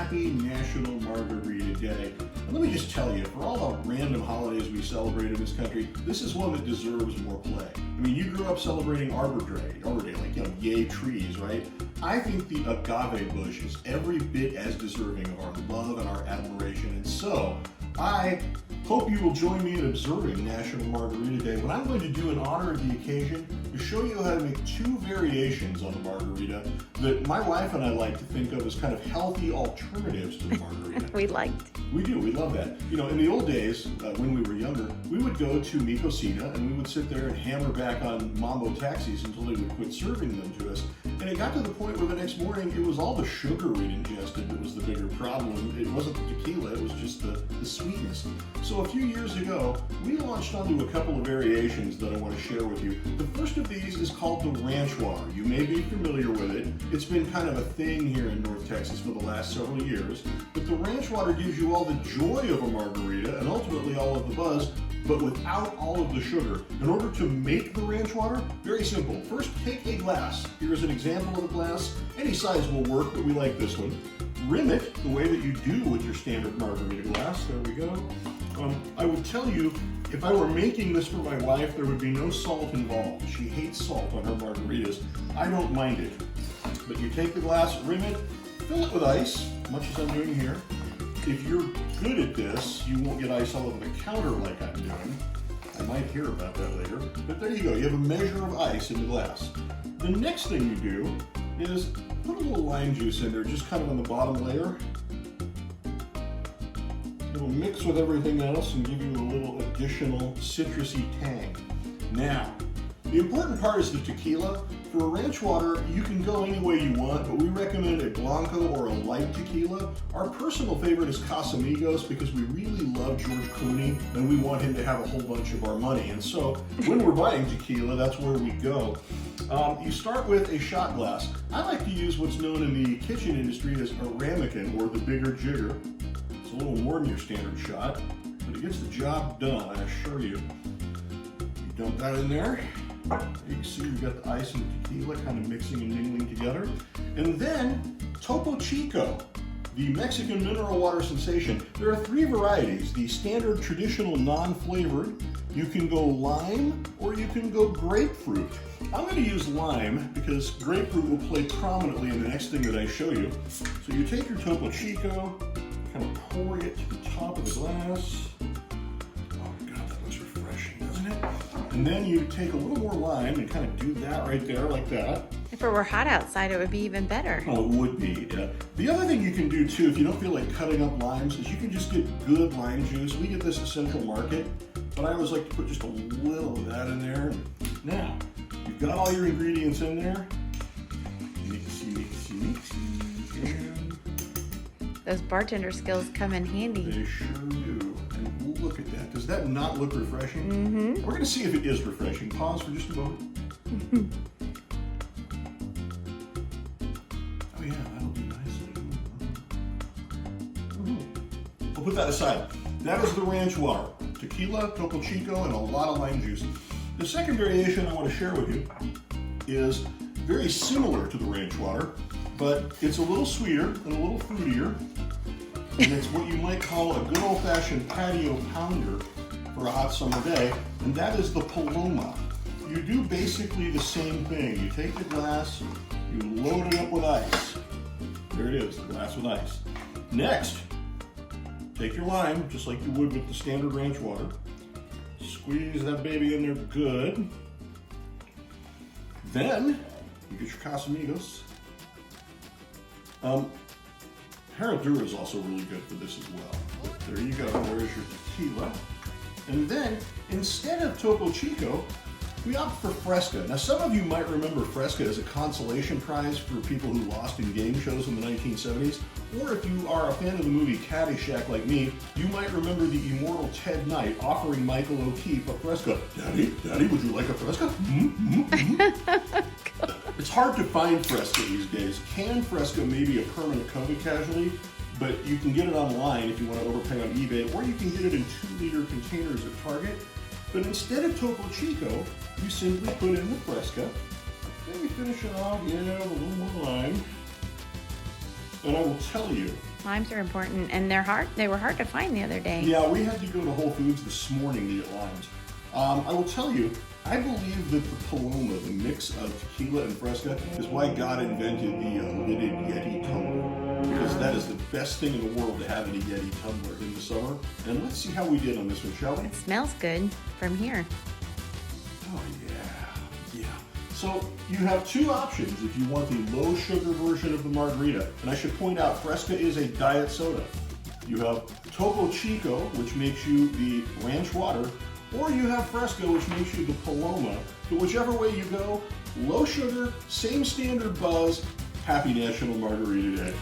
happy National Margarita Day. And let me just tell you, for all the random holidays we celebrate in this country, this is one that deserves more play. I mean, you grew up celebrating Arbor Day, like, yay trees, right? I think the agave bush is every bit as deserving of our love and our admiration. And so, I hope you will join me in observing National Margarita Day. What I'm going to do in honor of the occasion is show you how to make two variations on the margarita that my wife and I like to think of as kind of healthy alternatives to the margarita. We do, we love that. You know, in the old days, when we were younger, we would go to Mi Cocina and we would sit there and hammer back on Mambo taxis until they would quit serving them to us. And it got to the point where the next morning it was all the sugar we'd ingested that was the bigger problem. It wasn't the tequila, it was just the sweetness. So a few years ago, we launched onto a couple of variations that I want to share with you. The first of these is called the ranch water. You may be familiar with it. It's been kind of a thing here in North Texas for the last several years. But the ranch water gives you all the joy of a margarita and ultimately all of the buzz, but without all of the sugar. In order to make the ranch water, very simple. First, take a glass. Here's an example of a glass. Any size will work, but we like this one. Rim it the way that you do with your standard margarita glass. There we go. I would tell you, if I were making this for my wife, there would be no salt involved. She hates salt on her margaritas. I don't mind it. But you take the glass, rim it, fill it with ice, much as I'm doing here. If you're good at this, you won't get ice all over the counter like I'm doing. I might hear about that later. But there you go, you have a measure of ice in the glass. The next thing you do is put a little lime juice in there, just kind of on the bottom layer. It'll mix with everything else and give you a little additional citrusy tang. Now, the important part is the tequila. For a ranch water, you can go any way you want, but we recommend a Blanco or a light tequila. Our personal favorite is Casamigos because we really love George Clooney and we want him to have a whole bunch of our money. And so when we're buying tequila, that's where we go. You start with a shot glass. I like to use what's known in the kitchen industry as a ramekin, or the bigger jigger. It's a little more than your standard shot, but it gets the job done, I assure you. You dump that in there. You can see you've got the ice and the tequila kind of mixing and mingling together. And then Topo Chico, the Mexican mineral water sensation. There are three varieties. The standard traditional non-flavored. You can go lime or you can go grapefruit. I'm going to use lime because grapefruit will play prominently in the next thing that I show you. So you take your Topo Chico, kind of pour it to the top of the glass. Oh God, that looks refreshing, doesn't it? And then you take a little more lime and kind of do that right there like that. If it were hot outside, it would be even better. Oh, it would be. The other thing you can do too, if you don't feel like cutting up limes, is you can just get good lime juice. We get this at Central Market, but I always like to put just a little of that in there. Now, you've got all your ingredients in there. Mixy. And those bartender skills come in handy. they sure do. And look at that. Does that not look refreshing? Mm-hmm. We're going to see if it is refreshing. Pause for just a moment. Oh yeah, that'll do nicely. We'll put that aside. That is the ranch water. Tequila, Topo Chico, and a lot of lime juice. The second variation I want to share with you is very similar to the ranch water, but it's a little sweeter and a little fruitier. And it's what you might call a good old-fashioned patio pounder for a hot summer day, and that is the Paloma. You do basically the same thing. You take the glass, you load it up with ice. There it is, the glass with ice. Next, take your lime, just like you would with the standard ranch water. Squeeze that baby in there good. Then, you get your Casamigos. Herradura is also really good for this as well. But there you go, there's your tequila. And then, instead of Topo Chico, we opt for Fresca. Now, some of you might remember Fresca as a consolation prize for people who lost in game shows in the 1970s. Or if you are a fan of the movie Caddyshack like me, you might remember the immortal Ted Knight offering Michael O'Keefe a Fresca. Daddy, would you like a Fresca? It's hard to find Fresca these days. Canned Fresca may be a permanent COVID casualty, but you can get it online if you want to overpay on eBay, or you can get it in 2-liter containers at Target. But instead of Topo Chico, you simply put in the Fresca. Then we finish it off, with a little more lime. And I will tell you, Limes are important, and they're hard. They were hard to find the other day. Yeah, we had to go to Whole Foods this morning to get limes. I will tell you, I believe that the Paloma, the mix of tequila and Fresca, is why God invented the lidded Yeti tumbler. Because that is the best thing in the world to have in a Yeti tumbler in the summer. And let's see how we did on this one, shall we? It smells good from here. Oh yeah. So you have two options if you want the low sugar version of the margarita. And I should point out, Fresca is a diet soda. You have Topo Chico, which makes you the ranch water, or you have Fresca, which makes you the Paloma. But whichever way you go, low sugar, same standard buzz. Happy National Margarita Day.